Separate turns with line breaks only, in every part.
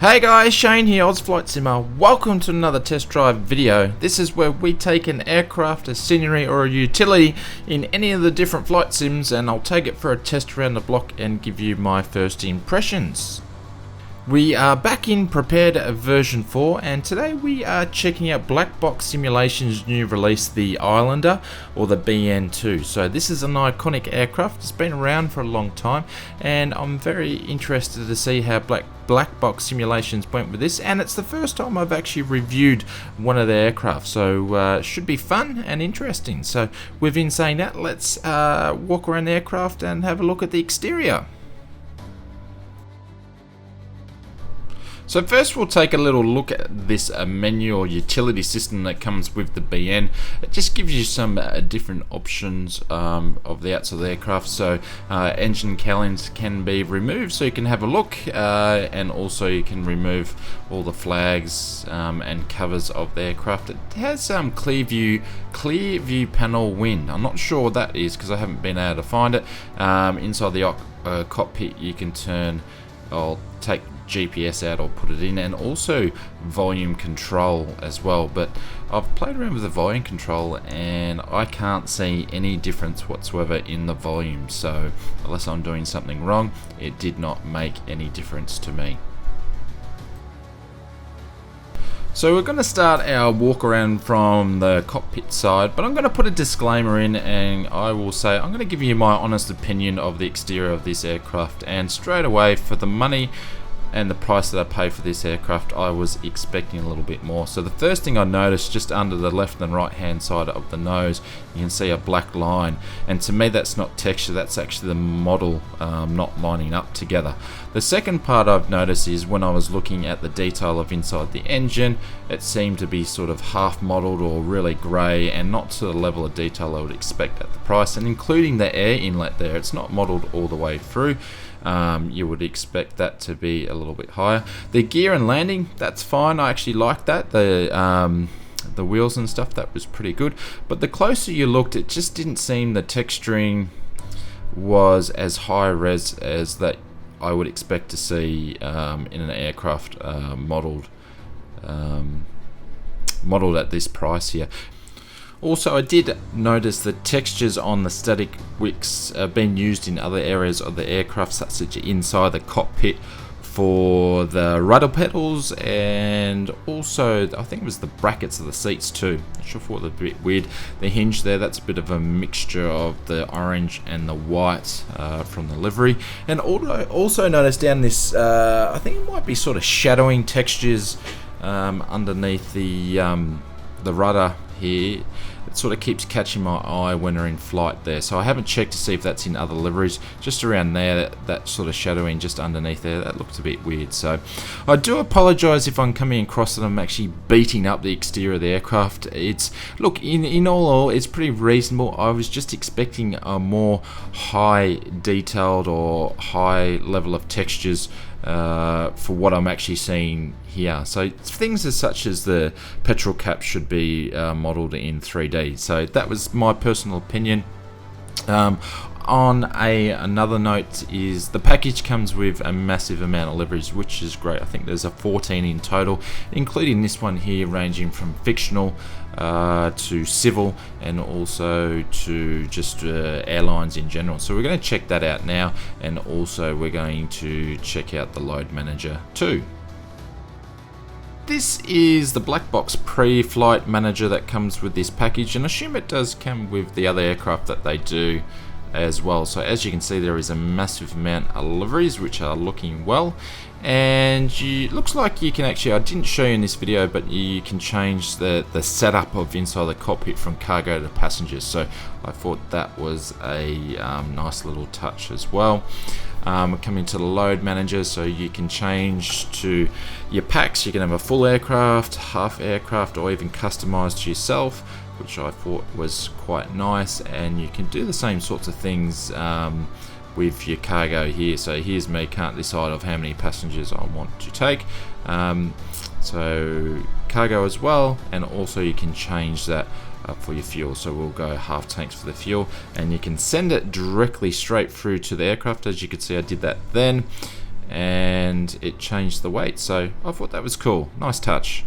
Hey guys, Shane here, Flight Simmer. Welcome to another test drive video. This is where we take an aircraft, a scenery or a utility in any of the different flight sims and I'll take it for a test around the block and give you my first impressions. We are back in Prepared version 4 and today we are checking out BlackBox Simulation's new release, the Islander or the BN-2. So this is an iconic aircraft, it's been around for a long time and I'm very interested to see how BlackBox Simulations went with this, and it's the first time I've actually reviewed one of the aircraft, so it should be fun and interesting. So with saying that, let's walk around the aircraft and have a look at the exterior. So first we'll take a little look at this menu or utility system that comes with the BN. It just gives you some different options of the outside of the aircraft. So engine cowlings can be removed so you can have a look, and also you can remove all the flags and covers of the aircraft. It has clear view panel wind. I'm not sure what that is because I haven't been able to find it. Inside the cockpit you can turn, I'll take GPS out or put it in, and also volume control as well, but I've played around with the volume control and I can't see any difference whatsoever in the volume, so unless I'm doing something wrong, it did not make any difference to me. So we're going to start our walk around from the cockpit side, but I'm going to put a disclaimer in and I will say I'm going to give you my honest opinion of the exterior of this aircraft, and straight away, for the money and the price that I paid for this aircraft, I was expecting a little bit more. So the first thing I noticed, just under the left and right hand side of the nose, you can see a black line, and to me that's not texture, that's actually the model not lining up together. The second part I've noticed is when I was looking at the detail of inside the engine, it seemed to be sort of half modeled or really grey and not to the level of detail I would expect at the price, and including the air inlet there, it's not modeled all the way through. You would expect that to be a little bit higher. The gear and landing, that's fine, I actually like that. The wheels and stuff, that was pretty good, but the closer you looked, it just didn't seem the texturing was as high res as that I would expect to see in an aircraft modeled at this price here. Also, I did notice the textures on the static wicks are being used in other areas of the aircraft, such as inside the cockpit for the rudder pedals, and also I think it was the brackets of the seats too. Not sure if it was a bit weird. The hinge there, that's a bit of a mixture of the orange and the white from the livery. And also noticed down this, I think it might be sort of shadowing textures underneath the rudder here. It sort of keeps catching my eye when we're in flight there, so I haven't checked to see if that's in other liveries. Just around there, that sort of shadowing just underneath there, that looked a bit weird. So I do apologise if I'm coming across that I'm actually beating up the exterior of the aircraft. It's, look, in all, it's pretty reasonable. I was just expecting a more high detailed or high level of textures for what I'm actually seeing here. So things as such as the petrol cap should be modelled in 3D. So that was my personal opinion. On another note is the package comes with a massive amount of liveries, which is great. I think there's a 14 in total, including this one here, ranging from fictional to civil and also to just airlines in general. So we're going to check that out now, and also we're going to check out the load manager too. This is the BlackBox pre-flight manager that comes with this package, and I assume it does come with the other aircraft that they do as well. So as you can see, there is a massive amount of liveries which are looking well, and looks like you can actually, I didn't show you in this video, but you can change the setup of inside the cockpit from cargo to passengers. So I thought that was a nice little touch as well. We're coming to the load manager, so you can change to your packs. You can have a full aircraft, half aircraft, or even customized to yourself, which I thought was quite nice. And you can do the same sorts of things with your cargo here. So here's me, can't decide of how many passengers I want to take. So cargo as well, and also you can change that for your fuel. So we'll go half tanks for the fuel, and you can send it directly straight through to the aircraft. As you can see, I did that then, and it changed the weight. So I thought that was cool. Nice touch.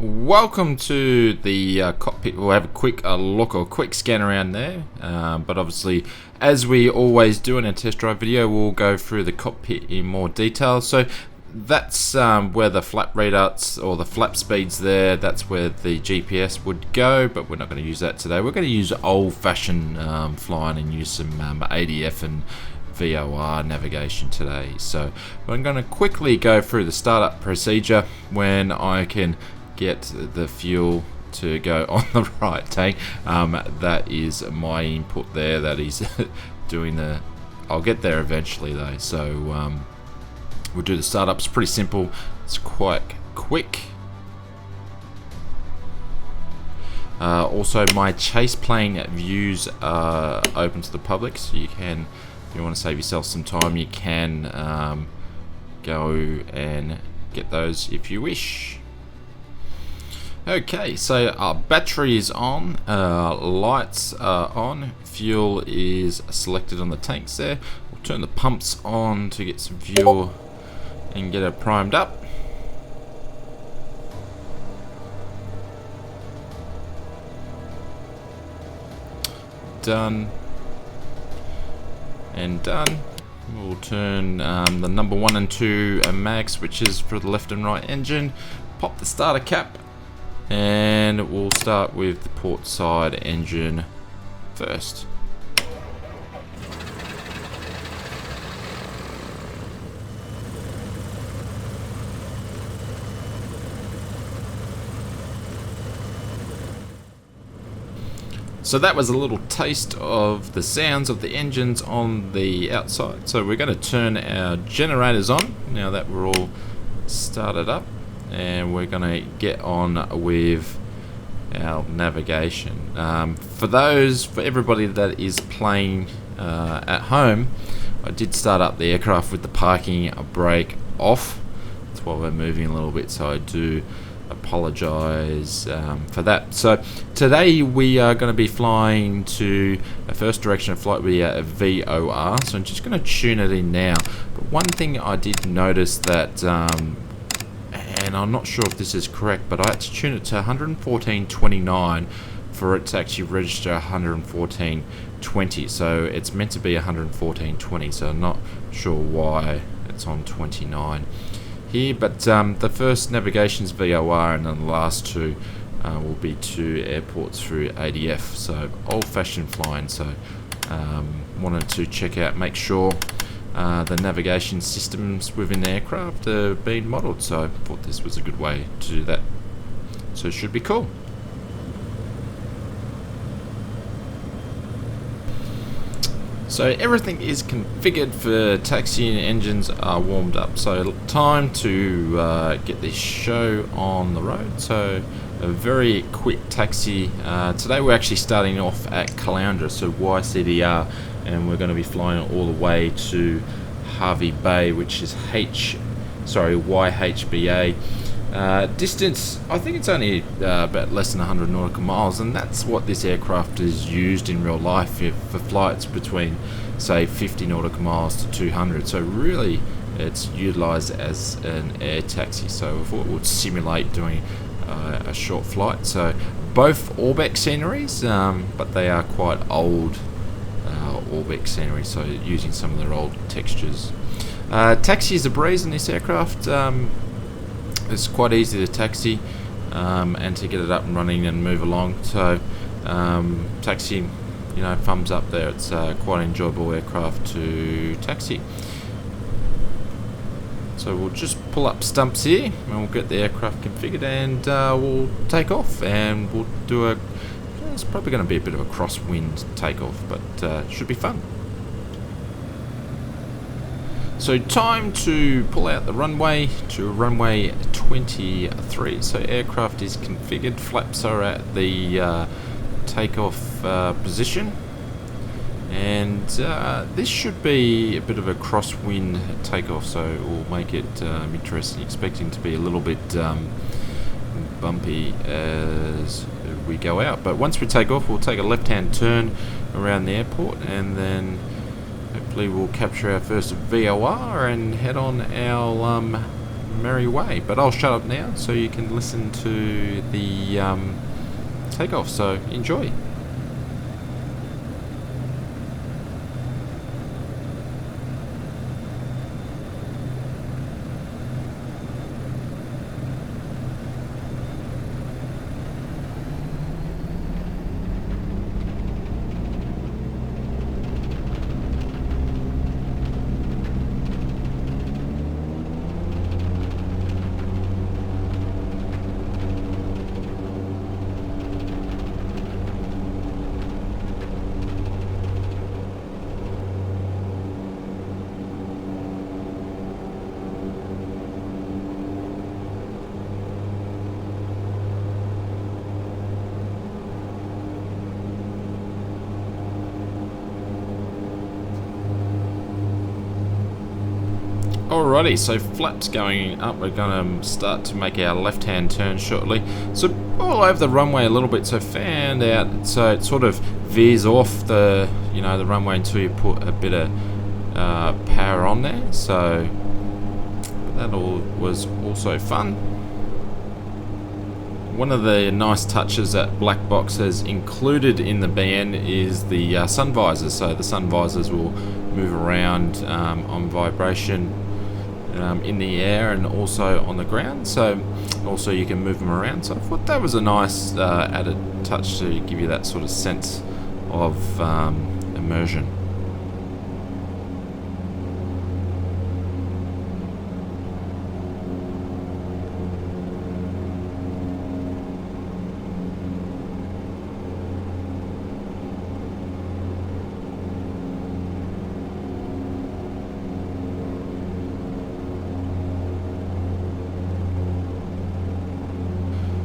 Welcome to the cockpit. We'll have a quick look or quick scan around there, but obviously, as we always do in a test drive video, we'll go through the cockpit in more detail. So that's where the flap readouts or the flap speeds there, that's where the GPS would go, but we're not going to use that today. We're going to use old-fashioned flying and use some ADF and VOR navigation today. So I'm going to quickly go through the startup procedure when I can get the fuel to go on the right tank. That is my input there. That is doing the... I'll get there eventually though. So we'll do the startup. It's pretty simple. It's quite quick. Also, my chase plane views are open to the public, so you can, if you want to save yourself some time, you can go and get those if you wish. Okay, so our battery is on, lights are on, fuel is selected on the tanks there. We'll turn the pumps on to get some fuel and get it primed up. Done and done. We'll turn the number 1 and 2 mag switches for the left and right engine, pop the starter cap, and we'll start with the port side engine first. So that was a little taste of the sounds of the engines on the outside. So we're going to turn our generators on now that we're all started up, and we're going to get on with our navigation. For everybody that is playing at home, I did start up the aircraft with the parking brake off. That's why we're moving a little bit, so I do apologize for that. So today we are going to be flying to the first direction of flight with a VOR, so I'm just going to tune it in now. But one thing I did notice that and I'm not sure if this is correct, but I had to tune it to 114.29 for it to actually register 114.20, so it's meant to be 114.20, so I'm not sure why it's on 29 here, but the first navigation's VOR, and then the last two will be to airports through ADF, so old-fashioned flying. So wanted to check out, make sure the navigation systems within the aircraft are being modelled, so I thought this was a good way to do that. So it should be cool. So everything is configured for taxi, and engines are warmed up. So time to get this show on the road. So a very quick taxi. Today we're actually starting off at Caloundra, so YCDR, and we're going to be flying all the way to Hervey Bay, which is YHBA. Distance, I think it's only about less than 100 nautical miles, and that's what this aircraft is used in real life for flights between, say, 50 nautical miles to 200. So really, it's utilised as an air taxi. So we thought it would simulate doing a short flight. So both ORBX sceneries, but they are quite old ORBX sceneries, so using some of their old textures. Taxi is a breeze in this aircraft. It's quite easy to taxi and to get it up and running and move along. So taxi, thumbs up there. It's quite an enjoyable aircraft to taxi. So we'll just pull up stumps here and we'll get the aircraft configured, and we'll take off, and we'll do it's probably going to be a bit of a crosswind takeoff, but it should be fun. So time to pull out the runway to runway 23. So aircraft is configured, flaps are at the takeoff position, and this should be a bit of a crosswind takeoff, so it will make it interesting. Expecting to be a little bit bumpy as we go out, but once we take off, we'll take a left-hand turn around the airport, and then hopefully we'll capture our first VOR and head on our merry way. But I'll shut up now so you can listen to the takeoff, so enjoy. Alrighty, so flaps going up, we're going to start to make our left-hand turn shortly. So all over the runway a little bit, so fanned out, so it sort of veers off the, you know, the runway until you put a bit of power on there. So that all was also fun. One of the nice touches that BlackBox has included in the BN is the sun visors. So the sun visors will move around on vibration in the air and also on the ground, so also you can move them around. So I thought that was a nice added touch to give you that sort of sense of immersion.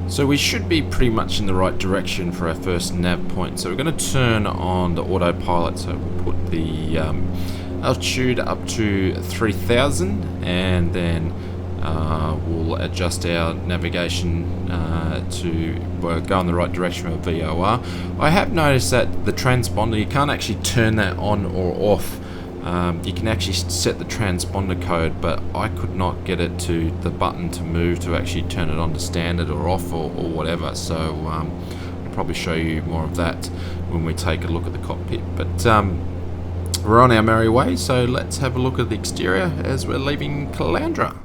So we should be pretty much in the right direction for our first nav point. So we're going to turn on the autopilot. So we'll put the altitude up to 3000, and then we'll adjust our navigation to go in the right direction with VOR. I have noticed that the transponder, you can't actually turn that on or off. You can actually set the transponder code, but I could not get it to the button to move to actually turn it on to standard or off or whatever. So I'll probably show you more of that when we take a look at the cockpit. But we're on our merry way, so let's have a look at the exterior as we're leaving Caloundra.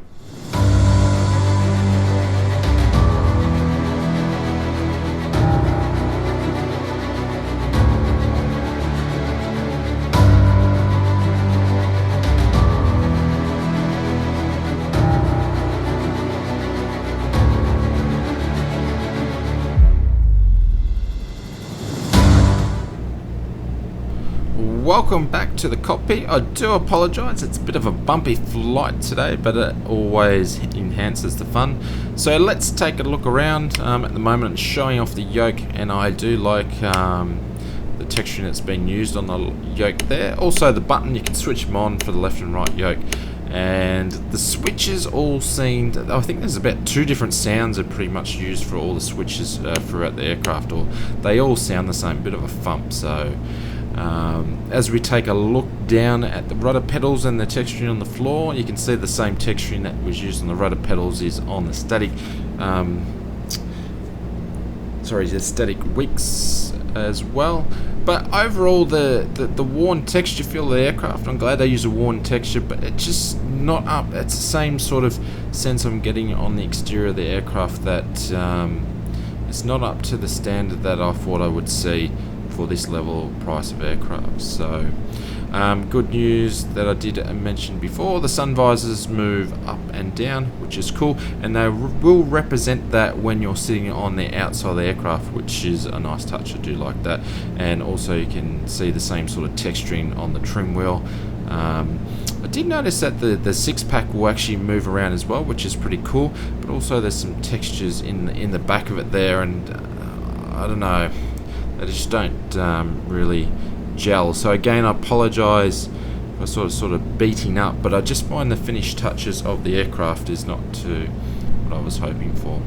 Welcome back to the cockpit. I do apologise, it's a bit of a bumpy flight today, but it always enhances the fun. So let's take a look around. At the moment it's showing off the yoke, and I do like the texturing that's been used on the yoke there. Also the button, you can switch them on for the left and right yoke. And the switches all seemed, I think there's about 2 different sounds are pretty much used for all the switches throughout the aircraft, or they all sound the same, bit of a thump. So as we take a look down at the rudder pedals and the texturing on the floor, you can see the same texturing that was used on the rudder pedals is on the static the static wicks as well. But overall the worn texture feel of the aircraft, I'm glad they use a worn texture, but it's just not up. It's the same sort of sense I'm getting on the exterior of the aircraft, that it's not up to the standard that I thought I would see for this level price of aircraft. So good news that I did mention before, the sun visors move up and down, which is cool, and they will represent that when you're sitting on the outside of the aircraft, which is a nice touch. I do like that. And also you can see the same sort of texturing on the trim wheel. I did notice that the 6-pack will actually move around as well, which is pretty cool, but also there's some textures in the back of it there, and I don't know, they just don't really gel. So again, I apologise for sort of beating up, but I just find the finished touches of the aircraft is not to what I was hoping for.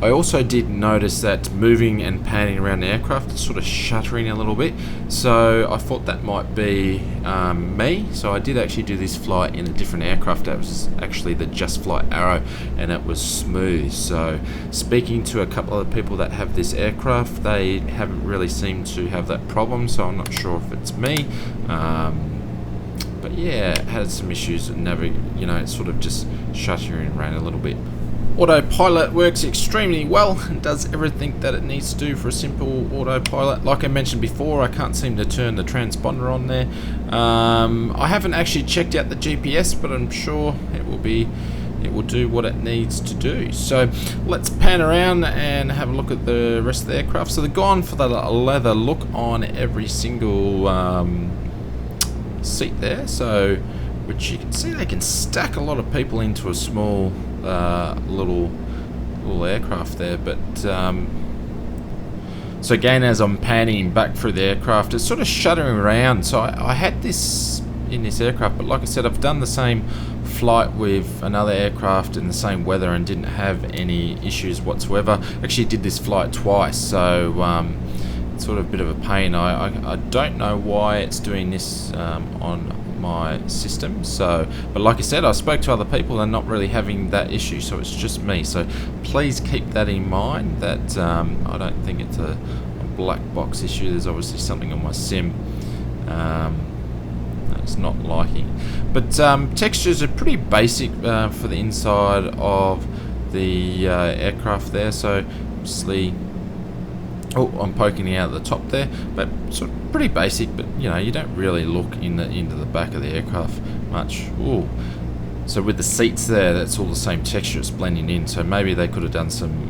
I also did notice that moving and panning around the aircraft is sort of shuttering a little bit, so I thought that might be me. So I did actually do this flight in a different aircraft. That was actually the Just Flight Arrow, and it was smooth. So speaking to a couple of people that have this aircraft, they haven't really seemed to have that problem, so I'm not sure if it's me. But yeah, it had some issues and it's sort of just shuttering around a little bit. Autopilot works extremely well and does everything that it needs to do for a simple autopilot. Like I mentioned before, I can't seem to turn the transponder on there. I haven't actually checked out the GPS, but I'm sure it will do what it needs to do. So let's pan around and have a look at the rest of the aircraft. So they're gone for the leather look on every single seat there. So, which you can see they can stack a lot of people into a small little aircraft there. But so again, as I'm panning back through the aircraft, it's sort of shuddering around. So I had this in this aircraft, but like I said, I've done the same flight with another aircraft in the same weather and didn't have any issues whatsoever. Actually did this flight twice, so it's sort of a bit of a pain. I don't know why it's doing this on my system. So, but like I said, I spoke to other people and not really having that issue, so it's just me. So please keep that in mind, that I don't think it's a black box issue. There's obviously something on my sim that's not liking. But textures are pretty basic for the inside of the aircraft there. So obviously, I'm poking out the top there, but sort of pretty basic. But you don't really look into the back of the aircraft much. Ooh. So with the seats there, that's all the same texture. It's blending in. So maybe they could have done some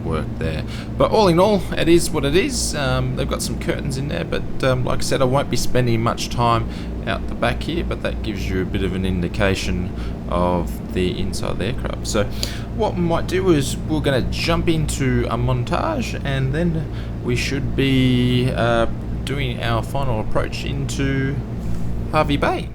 work there. But all in all, it is what it is. They've got some curtains in there, but like I said, I won't be spending much time out the back here, but that gives you a bit of an indication of the inside of the aircraft. So what we might do is we're going to jump into a montage, and then we should be doing our final approach into Hervey Bay.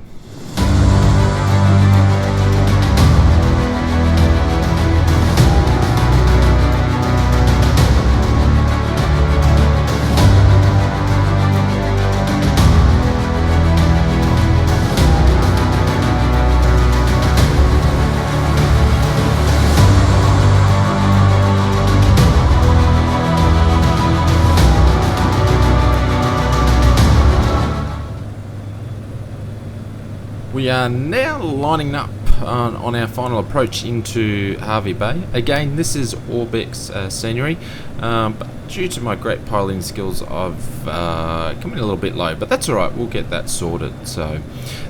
We are now lining up on our final approach into Hervey Bay. Again, this is ORBX scenery, but due to my great piloting skills, I've come in a little bit low, but that's alright, we'll get that sorted. So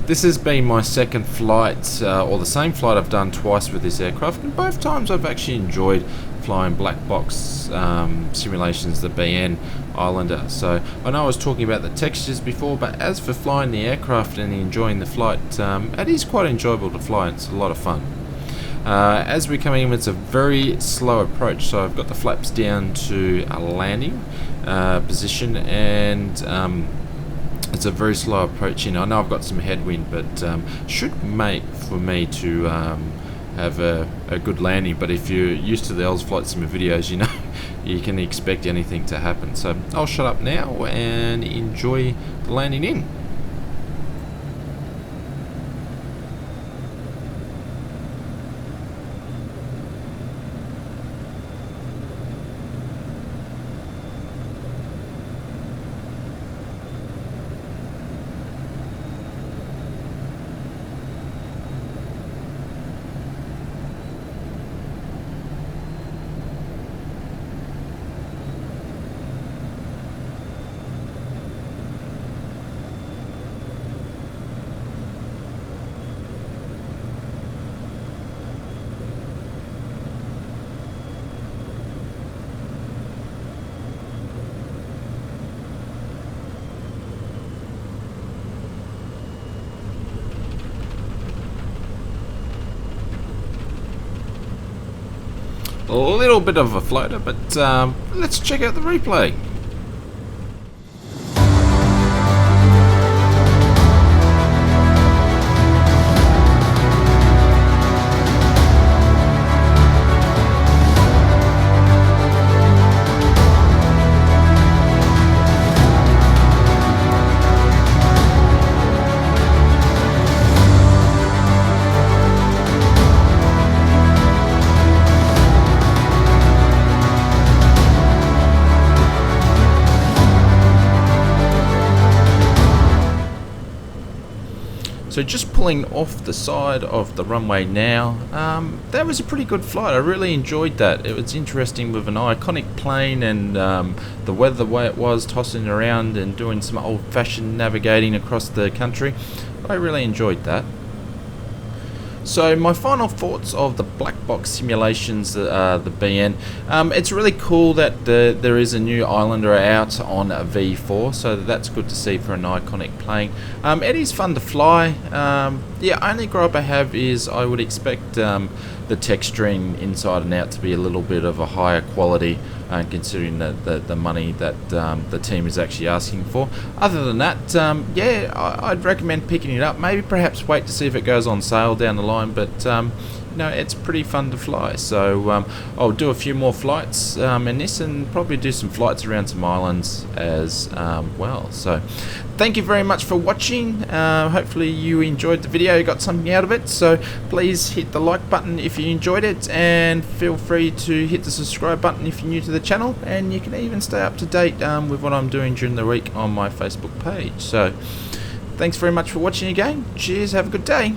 this has been my second flight, or the same flight I've done twice with this aircraft, and both times I've actually enjoyed flying black box simulations, the BN Islander. So I know I was talking about the textures before, but as for flying the aircraft and enjoying the flight, it is quite enjoyable to fly. It's a lot of fun. As we're coming in, it's a very slow approach, so I've got the flaps down to a landing position, and it's a very slow approach in. I know I've got some headwind, but should make for me to have a good landing. But if you're used to the Els Flight Sim videos, you can expect anything to happen. So I'll shut up now and enjoy the landing in. A little bit of a floater, but let's check out the replay. So just pulling off the side of the runway now, that was a pretty good flight. I really enjoyed that. It was interesting with an iconic plane, and the weather the way it was, tossing around and doing some old-fashioned navigating across the country. I really enjoyed that. So my final thoughts of the BlackBox simulations, the BN. It's really cool that there is a new Islander out on a V4, so that's good to see for an iconic plane. It is fun to fly. Yeah, only gripe I have is I would expect the Xstreme inside and out to be a little bit of a higher quality, considering the money that the team is actually asking for. Other than that, yeah, I'd recommend picking it up. Maybe perhaps wait to see if it goes on sale down the line, but you know, it's pretty fun to fly. So I'll do a few more flights in this, and probably do some flights around some islands as well. So thank you very much for watching. Hopefully you enjoyed the video, got something out of it. So please hit the like button if you enjoyed it, and feel free to hit the subscribe button if you're new to the channel, and you can even stay up to date with what I'm doing during the week on my Facebook page. So thanks very much for watching again. Cheers, have a good day.